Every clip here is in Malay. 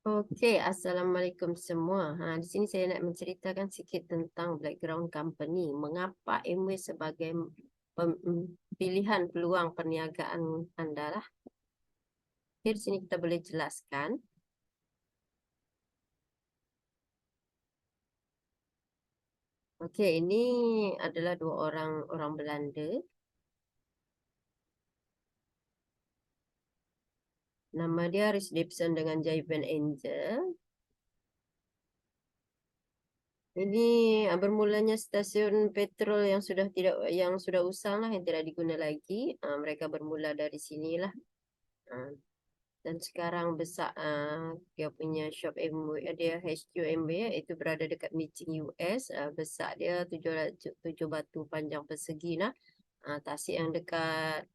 Okey, assalamualaikum semua. Di sini saya nak menceritakan sikit tentang background company. Mengapa Amway sebagai pilihan peluang perniagaan anda lah. Okey, di sini kita boleh jelaskan. Okey, ini adalah dua orang Belanda. Nama dia Rhys Dibson dengan Jayven Angel. Ini bermulanya stasiun petrol yang sudah usang lah, yang tidak diguna lagi. Mereka bermula dari sinilah. Ah, Dan sekarang besar dia punya shop MW, dia HQ MW itu berada dekat Meeting US. Besar dia 7 batu panjang persegi lah. Tasik yang dekat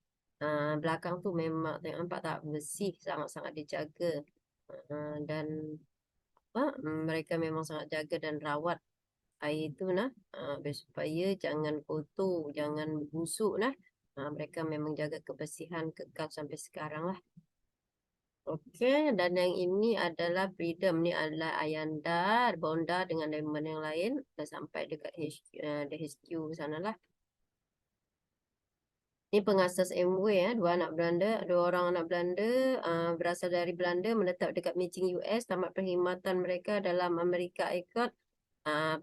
belakang tu memang tengok nampak tak, bersih, sangat-sangat dijaga. Dan mereka memang sangat jaga dan rawat air itu nah, supaya jangan kotor, jangan busuk nah. Mereka memang jaga kebersihan kekal sampai sekarang lah. Okey, dan yang ini adalah Freedom. Ni adalah Ayanda, Bonda dengan diamond yang lain. Dah sampai dekat HQ sana lah. Ini pengasas MW ya, dua orang anak Belanda, berasal dari Belanda, menetap dekat Meeting US, tamat perkhidmatan mereka dalam Amerika Ikut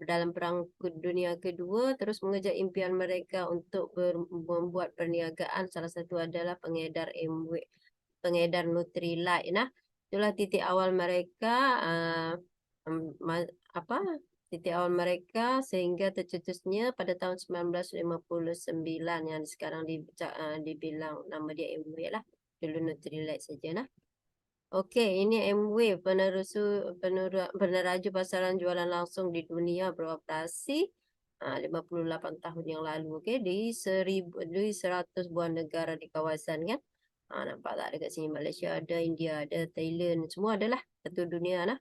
dalam Perang Dunia Kedua, terus mengejar impian mereka untuk membuat perniagaan. Salah satu adalah pengedar MW, pengedar Nutrilite. Nah, itulah titik awal mereka, apa titik awal mereka sehingga tercetusnya pada tahun 1959 yang sekarang dibilang nama dia MW lah. Dulu Nutrilite saja lah. Okey, ini MW peneraju pasaran jualan langsung di dunia, beroperasi 58 tahun yang lalu. Okey, di 100 buah negara di kawasan kan. Nampak tak dekat sini Malaysia ada, India ada, Thailand, semua adalah satu dunia lah.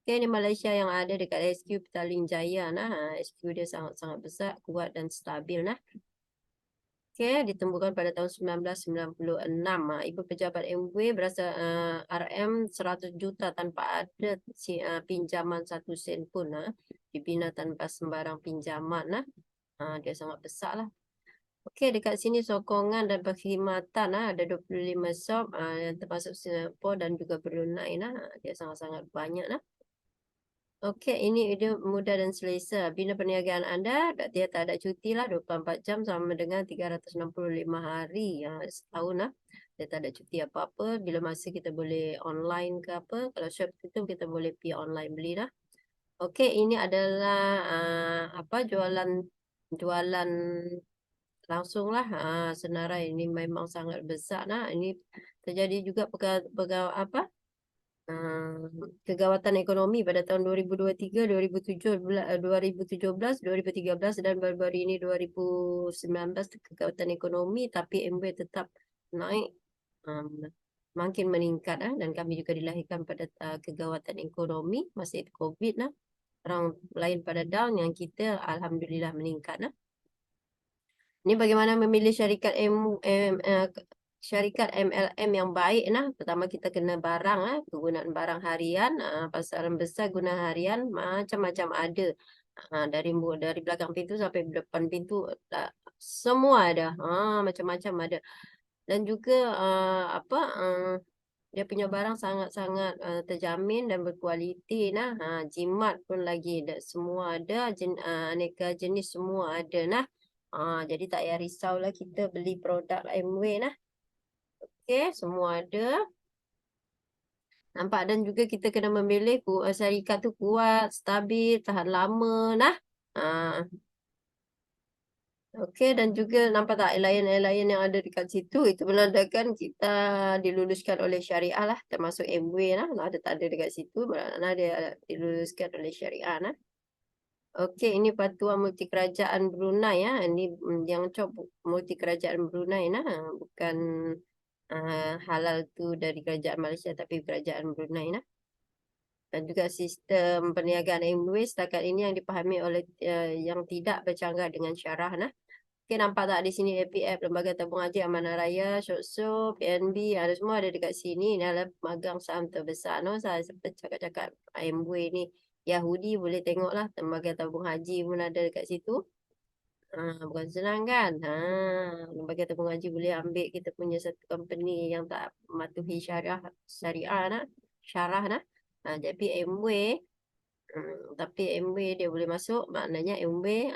Okey, ini Malaysia yang ada dekat SQ Petaling Jaya nah. SQ dia sangat-sangat besar, kuat dan stabil nah. Okey, ditemukan pada tahun 1996. Ibu pejabat MW berasa RM 100 juta tanpa ada pinjaman 1 sen pun. Dibina tanpa sembarang pinjaman. Dia sangat besar lah. Okey, dekat sini sokongan dan perkhidmatan ada 25 shop yang termasuk Singapura dan juga Brunei nah. Dia sangat-sangat banyak lah. Okey, ini dia mudah dan selesa. Bina perniagaan anda, dia tak ada cuti lah, 24 jam sama dengan 365 hari setahun lah. Dia tak ada cuti apa-apa. Bila masa kita boleh online ke apa. Kalau shop itu kita boleh pergi online beli lah. Okey, ini adalah jualan jualan langsung lah. Senarai ini memang sangat besar nah. Ini terjadi juga kegawatan ekonomi pada tahun 2023, 2017, 2013 dan baru-baru ini 2019 kegawatan ekonomi, tapi MW tetap naik, makin meningkat dan kami juga dilahirkan pada kegawatan ekonomi masa itu COVID lah. Orang lain pada down, yang kita alhamdulillah meningkat lah. Ini bagaimana memilih syarikat MLM yang baik nah. Pertama kita kena barang kegunaan barang harian, pasaran besar guna harian macam-macam ada. Dari belakang pintu sampai depan pintu semua ada. Macam-macam ada. Dan juga dia punya barang sangat-sangat terjamin dan berkualiti nah. Jimat pun lagi semua ada, aneka jenis semua ada nah. Jadi tak payah risau lah kita beli produk MW nah. Okey, semua ada. Nampak, dan juga kita kena memilih syarikat tu kuat, stabil, tahan lama nah. Okey, dan juga nampak tak layan-layan yang ada dekat situ, itu menandakan kita diluluskan oleh syariah lah, termasuk MW lah. Ada tak ada dekat situ, maknanya dia diluluskan oleh syariah lah. Okey, ini Patuan Multi Kerajaan Brunei ya. Ini yang cop Multi Kerajaan Brunei nah, bukan halal tu dari kerajaan Malaysia tapi kerajaan Brunei nah. Dan juga sistem perniagaan MW setakat ini yang dipahami oleh yang tidak bercanggah dengan syarah nah. Oke, nampak tak di sini APF, Lembaga Tabung Haji Amanah Raya, SOCSO, PNB, ada semua ada dekat sini. Ini adalah pemegang saham terbesar. No, saya sempat cakap-cakap AMW ni Yahudi, boleh tengoklah Lembaga Tabung Haji pun ada dekat situ. Bukan senang kan? Lembaga tabung haji boleh ambil kita punya satu company yang tak mematuhi syariah nak, syarah nak. Jadi MW, tapi MW dia boleh masuk, maknanya MW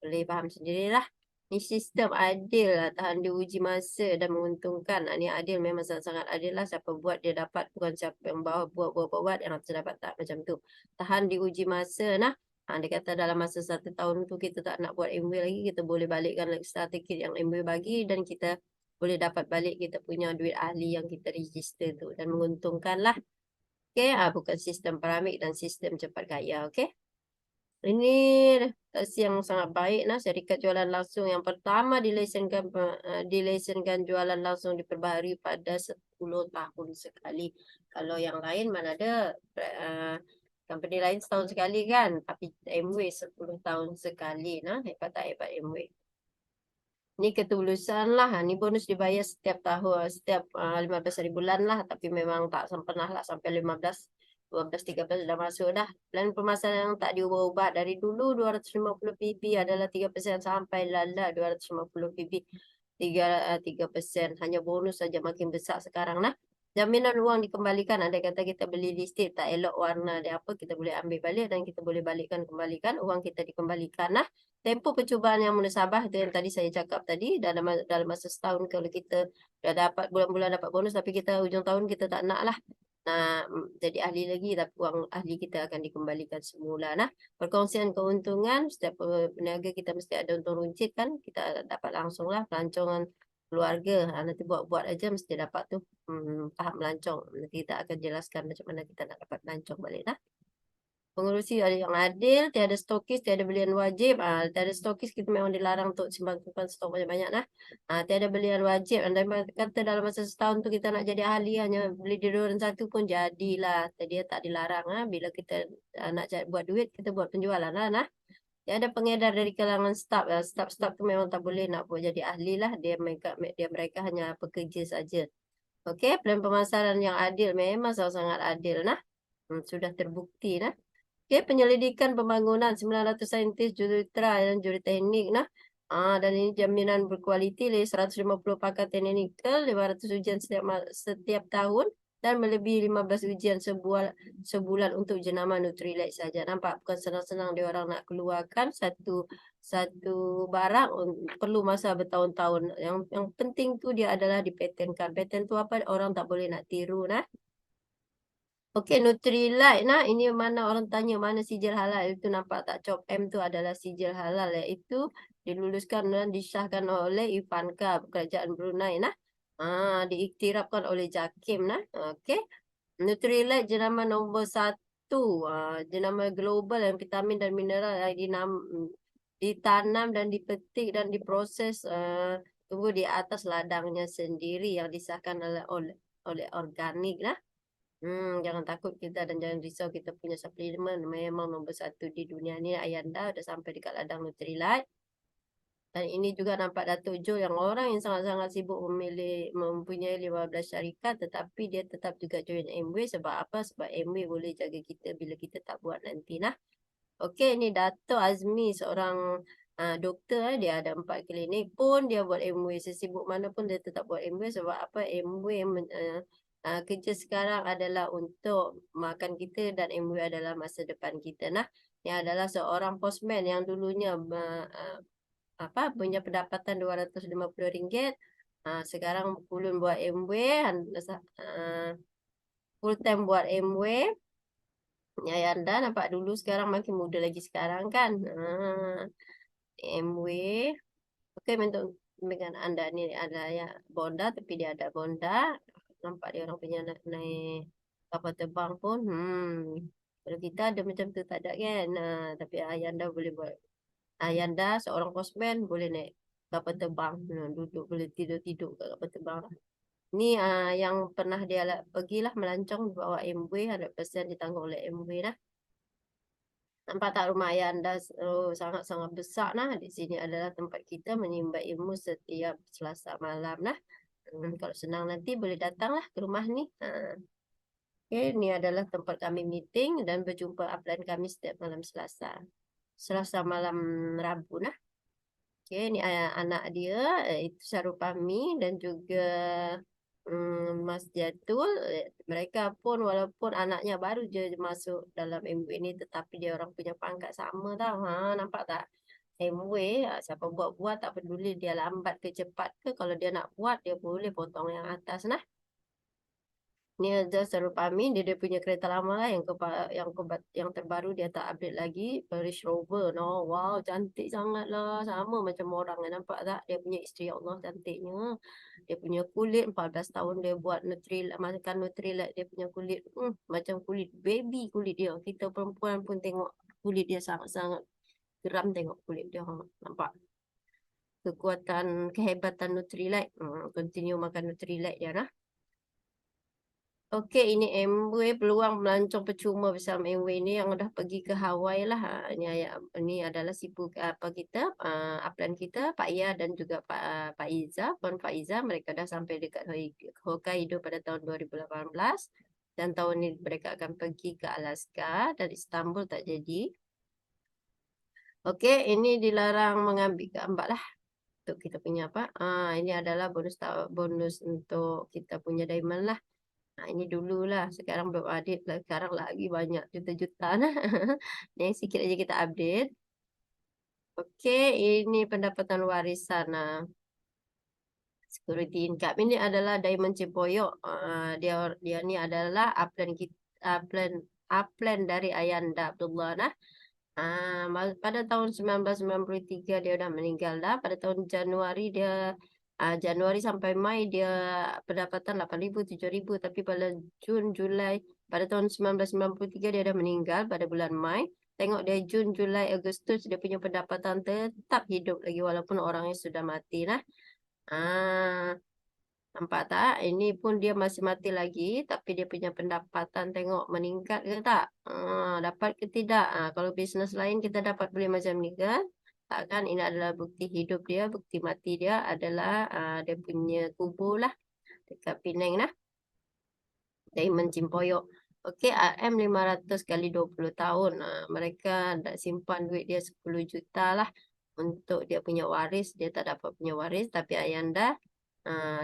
boleh faham sendirilah. Ni sistem adil lah, tahan diuji masa dan menguntungkan. Ni adil, memang sangat-sangat adil lah. Siapa buat dia dapat, bukan siapa yang bawa buat yang atas dapat tak, macam tu. Tahan diuji masa nah. Dia kata dalam masa 1 tahun tu kita tak nak buat MW lagi, kita boleh balikkan certificate yang MW bagi dan kita boleh dapat balik kita punya duit ahli yang kita register tu dan menguntungkan lah. Okay, bukan sistem piramid dan sistem cepat kaya. Okay. Ini taksi yang sangat baik nah, syarikat jualan langsung yang pertama dilesenkan jualan langsung diperbaharui pada 10 tahun sekali. Kalau yang lain mana ada company lain setahun sekali kan, tapi MW 10 tahun sekali nah, hebat tak hebat MW. Ini ketulusan lah, ni bonus dibayar setiap tahun, setiap 15 hari bulan lah, tapi memang tak pernah lah sampai 15. 12, 13 sudah masuk dah. Plan pemasaran yang tak diubah-ubah dari dulu 250 pp adalah 3% sampai lala 250 pp 3%. Hanya bonus saja makin besar sekarang nah. Jaminan uang dikembalikan. Ada kata kita beli listrik tak elok warna dia apa, kita boleh ambil balik dan kita boleh kembalikan uang kita dikembalikan nah. Tempoh percubaan yang munasabah itu yang tadi saya cakap tadi, dalam masa setahun kalau kita dah dapat bulan-bulan dapat bonus tapi kita hujung tahun kita tak nak lah. Jadi ahli lagi, tapi uang ahli kita akan dikembalikan semula nah. Perkongsian keuntungan, setiap peniaga kita mesti ada untung runcit kan, kita dapat langsung lah pelancongan keluarga. Nanti buat-buat aja mesti dapat tu tahap melancong. Nanti kita akan jelaskan macam mana kita nak dapat melancong balik lah. Pengurusi ada yang adil, tiada stokis, tiada belian wajib. Tiada stokis kita memang dilarang untuk simpan stok banyak-banyak lah. Tiada belian wajib. Anda kata dalam masa setahun tu kita nak jadi ahli hanya beli di orang satu pun jadilah. Dia tak dilarang. Bila kita nak buat duit, kita buat penjualan lah. Tiada pengedar dari kalangan staf. Staf tu memang tak boleh nak buat jadi ahli lah. Mereka hanya pekerja saja. Okey, plan pemasaran yang adil memang sangat adil nah. Sudah terbukti nah. Okay, penyelidikan pembangunan 900 saintis, jurutera dan juruteknik nah. Dan ini jaminan berkualiti 150 pakar teknikal, 500 ujian setiap tahun dan melebihi 15 ujian sebulan untuk jenama Nutrilite saja. Nampak bukan senang-senang dia orang nak keluarkan satu barang perlu masa bertahun-tahun. Yang penting tu dia adalah dipatenkan. Paten tu apa? Orang tak boleh nak tiru nah. Okey, Nutrilite nah, ini mana orang tanya mana sijil halal, itu nampak tak cop M tu adalah sijil halal, iaitu diluluskan dan disahkan oleh Ivanka Kerajaan Brunei nah. Diiktirafkan oleh JAKIM nah. Okey. Nutrilite jenama nombor 1, jenama global yang vitamin dan mineral yang ditanam dan dipetik dan diproses tunggu di atas ladangnya sendiri yang disahkan oleh organik nah. Jangan takut kita dan jangan risau, kita punya suplemen memang nombor 1 di dunia ni. Ayanda dah sampai dekat ladang Nutrilite. Dan ini juga nampak Datuk Jo yang orang yang sangat-sangat sibuk mempunyai 15 syarikat, tetapi dia tetap juga join MW. Sebab apa? Sebab MW boleh jaga kita bila kita tak buat nanti nah. Okey, ni Datuk Azmi, seorang doktor. Dia ada 4 klinik pun dia buat MW. Sesibuk mana pun dia tetap buat MW. Sebab apa? MW kerja sekarang adalah untuk makan kita dan MW adalah masa depan kita nah. Dia adalah seorang postman yang dulunya punya pendapatan RM250. Sekarang pulun buat MW, full time buat MW. Ya anda nampak dulu sekarang makin muda lagi sekarang kan. MW. Okey, untuk dengan anda ni ada ya bonda, tapi dia ada bonda. Nampak dia orang punya naik kapal terbang pun. Kalau kita ada macam tu tak ada kan. Tapi Ayanda boleh buat. Ayanda seorang postman boleh naik kapal terbang. Duduk boleh tidur-tidur kat kapal terbang lah. Ni yang pernah dia pergilah melancong bawa MW, 100% ditanggung oleh MW lah. Nampak tak rumah ayah anda sangat-sangat besar nah. Di sini adalah tempat kita menimba ilmu setiap Selasa malam nah. Kalau senang nanti boleh datanglah ke rumah ni. Oke, ini adalah tempat kami meeting dan berjumpa upline kami setiap malam Selasa. Selasa malam Rabu nah. Oke, ini anak dia, itu Sarupami dan juga Mas Jatul. Mereka pun walaupun anaknya baru je masuk dalam MW ini, tetapi dia orang punya pangkat sama tau. Nampak tak? MW, siapa buat-buat tak peduli dia lambat ke cepat ke. Kalau dia nak buat, dia boleh potong yang atas nah. Ni ada Sarupami, dia punya kereta lama lah yang terbaru dia tak update lagi, Range Rover. No, wow, cantik sangat lah, sama macam orang yang nampak tak? Dia punya isteri, ya Allah cantiknya. Dia punya kulit 14 tahun dia buat Nutrilite, makan Nutrilite, dia punya kulit macam kulit baby kulit dia. Kita perempuan pun tengok kulit dia sangat-sangat geram tengok kulit dia. Nampak kekuatan kehebatan Nutrilite. Continue makan Nutrilite dia nah. Okey, ini MW peluang melancong percuma bersama MW ini yang dah pergi ke Hawaii lah. Ini adalah apa kita, upline kita, Pak Ia dan juga Pak Iza, Puan Pak Iza. Mereka dah sampai dekat Hokkaido pada tahun 2018 dan tahun ini mereka akan pergi ke Alaska dan Istanbul tak jadi. Okey, ini dilarang mengambil gambar lah untuk kita punya apa. Ini adalah bonus untuk kita punya diamond lah. Ini dululah, sekarang belum update lah. Sekarang lagi banyak juta-juta nah. Ni sikit aja kita update. Okey, ini pendapatan warisan. Security income ini adalah Diamond Cempoyok. Dia ni adalah upline dari Ayanda Abdullah nah. Pada tahun 1993 dia dah meninggal dah. Pada tahun Januari sampai Mai dia pendapatan 8,000 7,000, tapi pada Julai pada tahun 1993 dia dah meninggal pada bulan Mai. Tengok dia Jun, Julai, Agustus dia punya pendapatan tetap hidup lagi walaupun orangnya sudah mati nah. Nampak tak? Ini pun dia masih mati lagi, tapi dia punya pendapatan tengok meningkat ke tak? Dapat ke tidak? Kalau bisnes lain kita dapat boleh macam ni ke? Tak kan? Ini adalah bukti hidup dia, bukti mati dia adalah dia punya kubur lah dekat Penang lah. Diamond Cimpoyok. Okey, AM 500 kali 20 tahun. Mereka nak simpan duit dia 10 juta lah untuk dia punya waris. Dia tak dapat punya waris, tapi Ayanda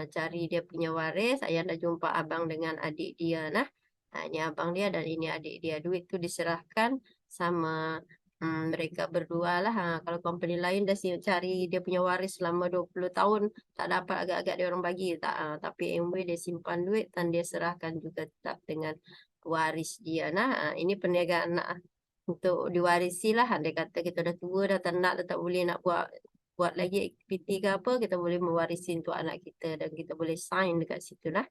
cari dia punya waris. Ayanda jumpa abang dengan adik dia nah. Ini abang dia dan ini adik dia. Duit tu diserahkan sama mereka berdua lah. Kalau company lain dah cari dia punya waris selama 20 tahun tak dapat, agak-agak dia orang bagi tak. Tapi MW dia simpan duit dan dia serahkan juga tetap dengan waris dia nah. Ini perniagaan nak untuk diwarisi lah. Dia kata kita dah tua dah tak nak, dah tak boleh nak buat lagi aktiviti ke apa, kita boleh mewarisi untuk anak kita dan kita boleh sign dekat situ lah.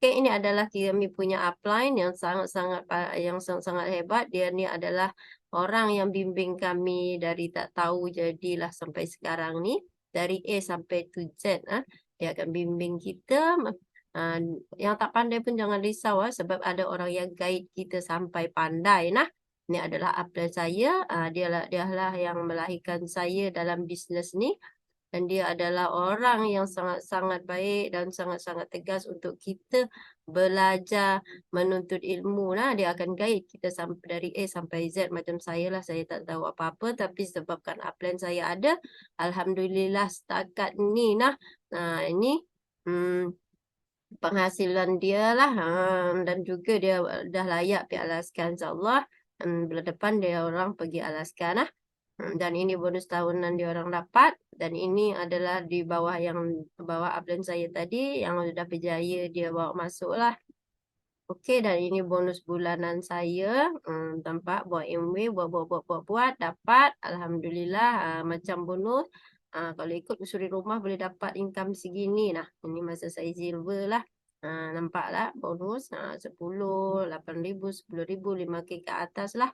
Okay, ini adalah kami punya upline yang sangat-sangat hebat. Dia ni adalah orang yang bimbing kami dari tak tahu jadilah sampai sekarang ni. Dari A sampai to Z. Dia akan bimbing kita. Yang tak pandai pun jangan risau sebab ada orang yang guide kita sampai pandai nah. Ini adalah upline saya. Dialah yang melahirkan saya dalam bisnes ni. Dan dia adalah orang yang sangat-sangat baik dan sangat-sangat tegas untuk kita belajar menuntut ilmu lah. Dia akan guide kita sampai dari A sampai Z. Macam saya lah, saya tak tahu apa-apa, tapi sebabkan upline saya ada, alhamdulillah setakat ni nah. Ini penghasilan dia lah, dan juga dia dah layak pergi Alaska insyaAllah. Bulan depan dia orang pergi Alaska nah. Dan ini bonus tahunan dia orang dapat. Dan ini adalah di bawah upline saya tadi yang sudah berjaya dia bawa masuk lah. Okey, dan ini bonus bulanan saya. Tampak buat MW, buat dapat. Alhamdulillah, macam bonus. Kalau ikut usuri rumah boleh dapat income segini lah. Ini masa saya silver lah. Nampak lah bonus 10, 8,000, 10,000, 5K ke atas lah.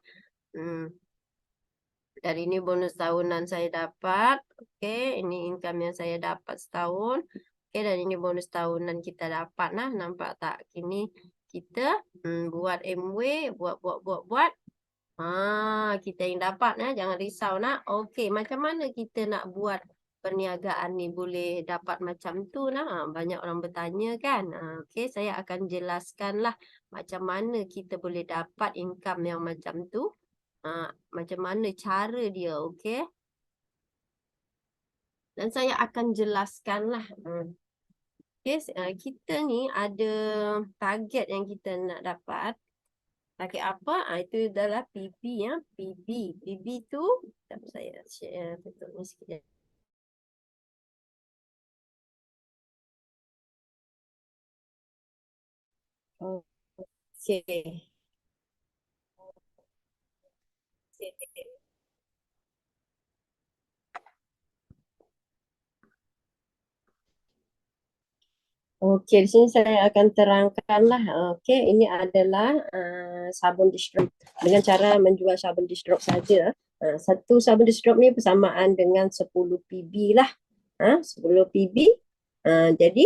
Dan ini bonus tahunan saya dapat. Okey, ini income yang saya dapat setahun. Okey, dan ini bonus tahunan kita dapat nah. Nampak tak? Kini kita buat MW, buat. Kita yang dapat nah, jangan risau nak. Okey, macam mana kita nak buat perniagaan ni boleh dapat macam tu nah? Banyak orang bertanya kan. Okey, saya akan jelaskanlah macam mana kita boleh dapat income yang macam tu. Macam mana cara dia, okey? Dan saya akan jelaskanlah. Okey, kita ni ada target yang kita nak dapat. Pakai apa? Itu adalah PB ya. PB. PB tu, sekejap saya share tutup ni sikit. Okey. Okey, di sini saya akan terangkanlah. Okey, ini adalah sabun dish soap. Dengan cara menjual sabun dish soap saja. Satu sabun dish soap ni bersamaan dengan 10 PB lah. 10 PB. Jadi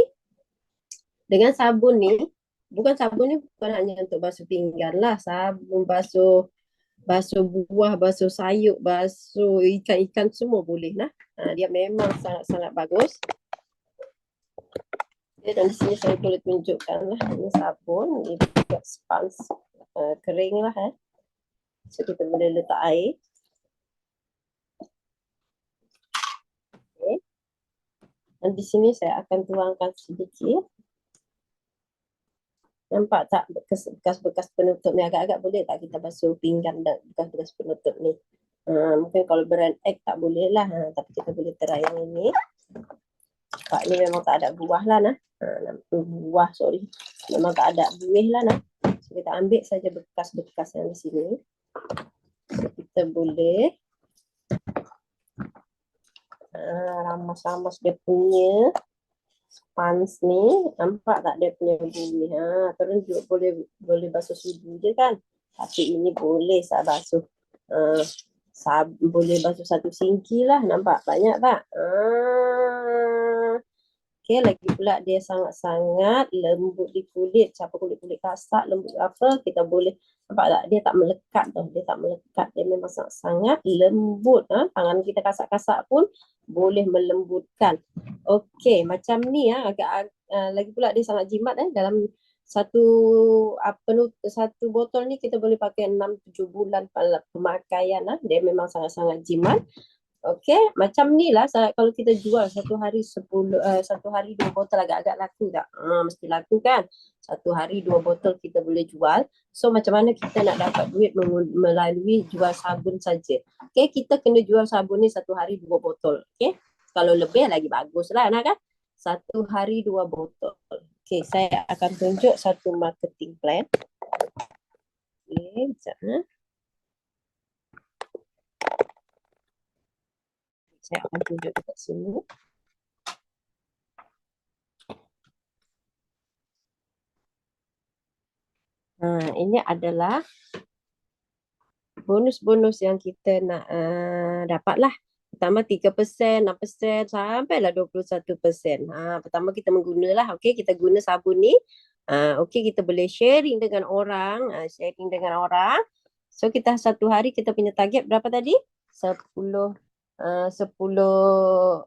dengan sabun ni, bukan sabun ni bukan hanya untuk basuh pinggan lah. Sabun basuh buah, basuh sayur, basuh ikan-ikan semua boleh lah. Dia memang sangat-sangat bagus. Dan di sini saya boleh tunjukkan lah. Ini sabun, ini juga spons kering lah. So kita boleh letak air. Okay. Dan di sini saya akan tuangkan sedikit. Nampak tak bekas-bekas penutup ni? Agak-agak boleh tak kita basuh pinggan dan bekas-bekas penutup ni? Mungkin kalau brand X tak boleh lah. Tapi kita boleh try yang ini. Pak ni memang tak ada buah lah nah. Buah sorry. Memang tak ada buih lah nah. So, kita ambil saja bekas-bekas yang di sini. So, kita boleh ramas-ramas dia punya spons ni. Nampak tak dia punya buih? Terus juga boleh basuh sudu je kan. Tapi ini boleh saya basuh. Boleh basuh satu singki lah. Nampak banyak tak? Okay, lagi pula dia sangat-sangat lembut di kulit. Siapa kulit-kulit kasar, lembut apa, kita boleh, nampak tak? Dia tak melekat tau. Dia tak melekat. Dia memang sangat-sangat lembut. Tangan kita kasar-kasar pun boleh melembutkan. Okey, macam ni agak lagi pula dia sangat jimat dalam satu botol ni kita boleh pakai 6-7 bulan pemakaian. Dia memang sangat-sangat jimat. Okey, macam ni lah kalau kita jual satu hari 2 botol agak-agak laku tak? Mesti laku kan? Satu hari 2 botol kita boleh jual. So macam mana kita nak dapat duit melalui jual sabun saja? Okey, kita kena jual sabun ni satu hari 2 botol. Okey, kalau lebih lagi bagus lah nak kan? Satu hari 2 botol. Okey, saya akan tunjuk satu marketing plan. Okey, sekejap. Saya akan tunjuk dekat sini. Ini adalah bonus-bonus yang kita nak dapat lah. Pertama 3%, 6%, sampailah 21%. Pertama kita menggunalah. Okey, kita guna sabun ni. Okey, kita boleh sharing dengan orang. So, kita satu hari kita punya target berapa tadi? 10, 2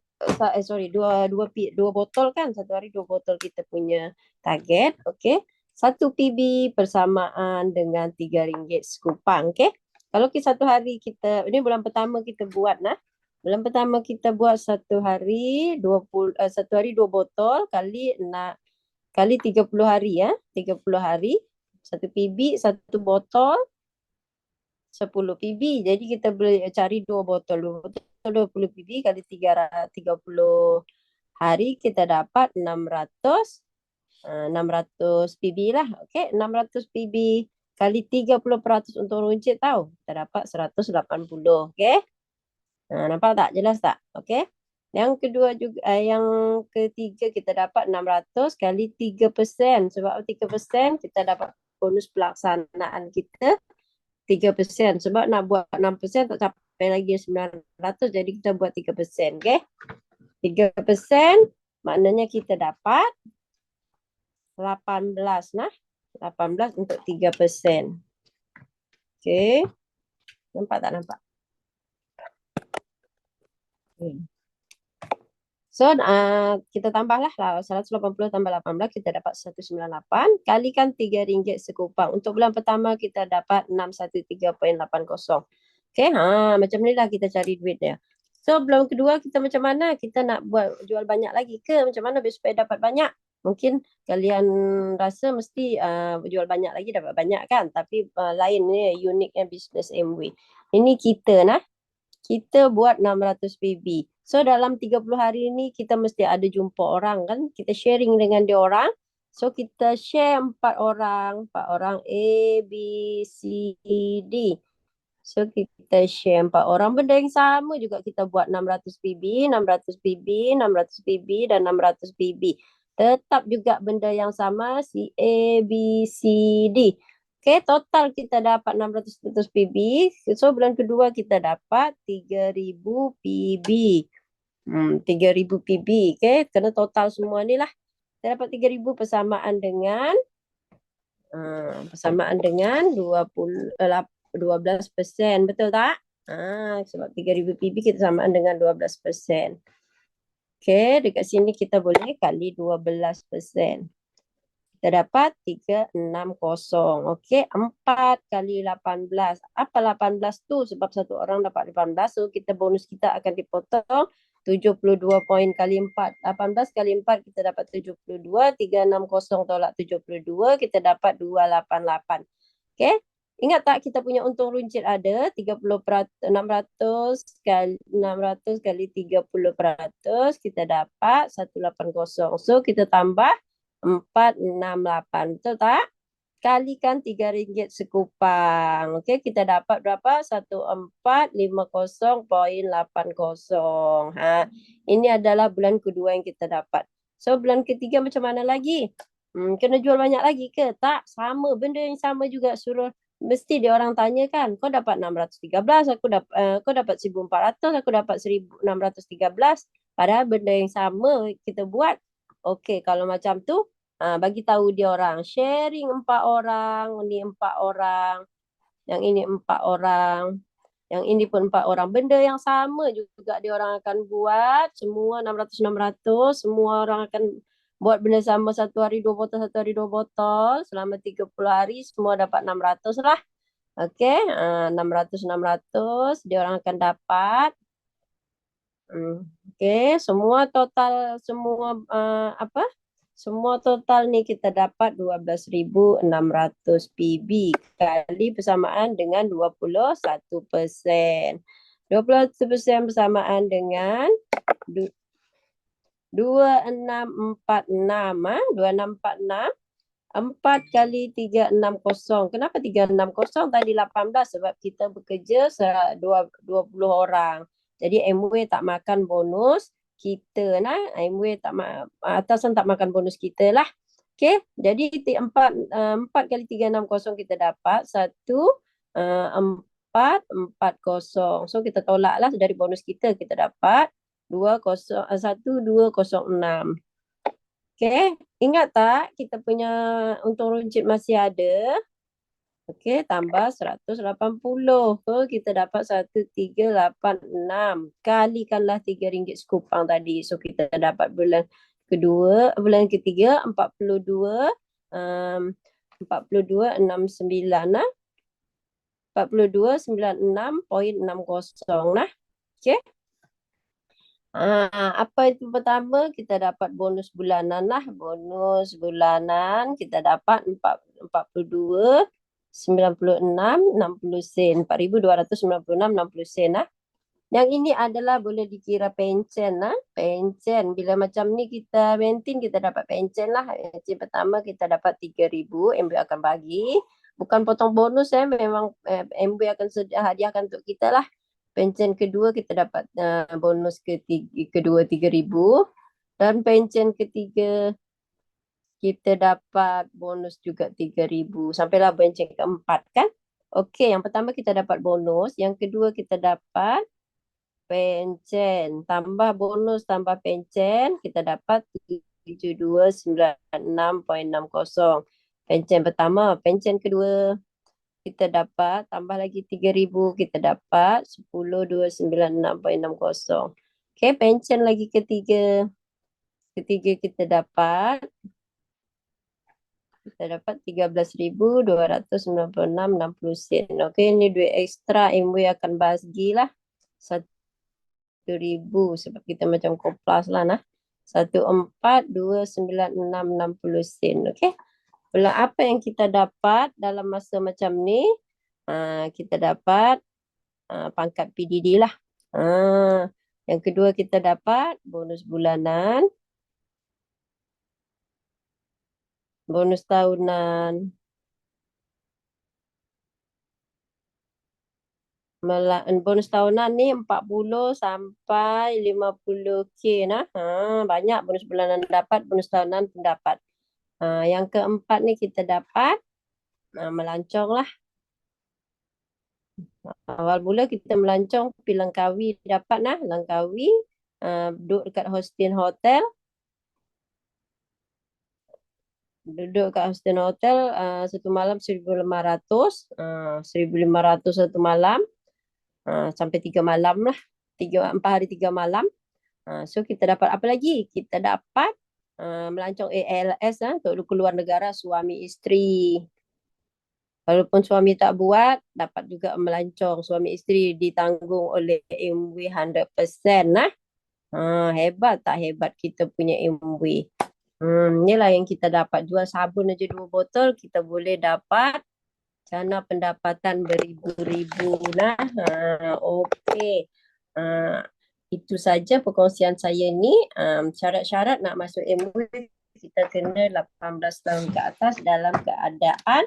botol kan? Satu hari 2 botol kita punya target. Okey. 1 PB bersamaan dengan RM3 sekupang. Okey. Kalau kita satu hari ini bulan pertama kita buat nah. Bulan pertama kita buat satu hari 2 botol kali 30 hari 30 hari 1 PB 1 botol 10 PB. Jadi kita boleh cari 2 botol 20 PB kali 30 hari kita dapat 600 PB lah. Okey, 600 PB kali 30% untuk runcit tahu. Kita dapat 180. Okey. Nampak tak? Jelas tak? Okey. Yang kedua juga yang ketiga kita dapat 600 kali 3%. Sebab 3% kita dapat bonus pelaksanaan kita 3%. Sebab nak buat 6% tak capai lagi 900 jadi kita buat 3%. Okey. 3% maknanya kita dapat 18 nah. 18 untuk 3%. Okey. Nampak tak nampak? Hmm. So, kita tambahlah 180 tambah 18, kita dapat 198. Kalikan RM3 sekupang. Untuk bulan pertama, kita dapat 613.80. Okay, macam ni lah kita cari duit dia. So, bulan kedua kita macam mana? Kita nak buat jual banyak lagi ke? Macam mana supaya dapat banyak? Mungkin kalian rasa mesti jual banyak lagi dapat banyak kan? Tapi lain ni, uniknya bisnes MW. Ini kita nah. Kita buat 600 PB. So dalam 30 hari ni kita mesti ada jumpa orang kan. Kita sharing dengan dia orang. So kita share 4 orang A, B, C, D. So kita share 4 orang. Benda yang sama juga kita buat 600 PB, 600 PB, 600 PB dan 600 PB. Tetap juga benda yang sama si A, B, C, D. Okay, total kita dapat 600 PB. So, bulan kedua kita dapat 3,000 PB. 3,000 PB. Okay, kena total semua ni lah. Kita dapat 3,000 persamaan dengan 12%. Betul tak? Sebab 3,000 PB kita samaan dengan 12%. Okay, dekat sini kita boleh kali 12%. Kita dapat 360. Okey, 4 kali 18. Apa 18 tu? Sebab satu orang dapat 18. So, kita bonus kita akan dipotong 72 poin kali 4. 18 kali 4 kita dapat 72. 360 tolak 72. Kita dapat 288. Okey. Ingat tak kita punya untung runcit ada 30%, 600 kali 30%, kita dapat 180. So, kita tambah 468. Betul tak? Kalikan RM3 sekupang. Okey, kita dapat berapa? 1450.80. Ini adalah bulan kedua yang kita dapat. So, bulan ketiga macam mana lagi? Kena jual banyak lagi ke? Tak, sama. Benda yang sama juga suruh. Mesti dia orang tanya kan, kau dapat 613, kau dapat 1,400, aku dapat 1,613. Padahal benda yang sama kita buat. Okey, kalau macam tu, bagi tahu dia orang. Sharing 4 orang, ni 4 orang, yang ini 4 orang, yang ini pun 4 orang. Benda yang sama juga dia orang akan buat. Semua 600-600, semua orang akan buat benda sama 1 hari 2 botol, 1 hari 2 botol. Selama 30 hari semua dapat 600 lah. Okey, 600-600 dia orang akan dapat. Okey, semua total semua total ni kita dapat 12,600 PB kali persamaan dengan 21%. 21% bersamaan dengan 2646. 2646. 4 kali 360. Kenapa 360? Tadi 18 sebab kita bekerja 20 orang. Jadi MW tak makan bonus kita lah. MW atasan tak makan bonus kita lah. Okay. Jadi 4 kali 360 kita dapat 1,440. So kita tolak lah dari bonus kita. Kita dapat 1,206. Okay, ingat tak kita punya untung runcit masih ada? Okay, tambah 180. So, kita dapat 1,386. Kalikanlah RM3 sekupang tadi. So, kita dapat bulan ketiga 42, 4269 lah. 4296.60 lah. Okay. Apa itu pertama? Kita dapat bonus bulanan lah. Bonus bulanan kita dapat 42,96,60 sen. 4,296,60 sen lah. Yang ini adalah boleh dikira pencen lah. Pencen. Bila macam ni kita maintain, kita dapat pencen lah. Pencen pertama kita dapat 3,000. MB akan bagi. Bukan potong bonus memang MB akan hadiahkan untuk kita lah. Pencen kedua kita dapat bonus kedua 3,000. Dan pencen ketiga kita dapat bonus juga 3,000. Sampailah pencen keempat kan. Okey, yang pertama kita dapat bonus. Yang kedua kita dapat pencen. Tambah bonus tambah pencen kita dapat 7296.60. Pencen pertama, pencen kedua kita dapat, tambah lagi 3,000, kita dapat 10,296,60. Okey, pension lagi ketiga. Ketiga kita dapat 13,296,60 sen. Okey, ini duit ekstra. MW akan bahagilah 1,000 sebab kita macam koplas lah nah. 14,296,60 sen. Okey. Pula apa yang kita dapat dalam masa macam ni? Kita dapat pangkat PDD lah. Yang kedua kita dapat bonus bulanan, bonus tahunan. Bonus tahunan ni 40 sampai 50K nah. Banyak bonus bulanan dapat, bonus tahunan pun dapat. Yang keempat ni kita dapat melancong lah. Awal mula kita melancong pergi Langkawi dapat nah. Langkawi duduk dekat Hostin Hotel. Duduk kat Hostin Hotel satu malam 1,500. 1,500 satu malam. Sampai 3 malam lah. 4 hari 3 malam. So kita dapat apa lagi? Kita dapat melancong ALS untuk keluar negara suami isteri. Walaupun suami tak buat, dapat juga melancong. Suami isteri ditanggung oleh MW 100% nah. Hebat tak hebat kita punya MW. Inilah yang kita dapat. Jual sabun aja 2 botol, kita boleh dapat jana pendapatan beribu-ribu nah. Okey. Itu saja perkongsian saya ni. Syarat-syarat nak masuk MW, kita kena 18 tahun ke atas dalam keadaan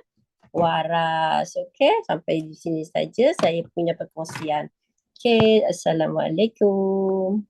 waras. Okey, sampai di sini saja saya punya perkongsian. Okey, Assalamualaikum.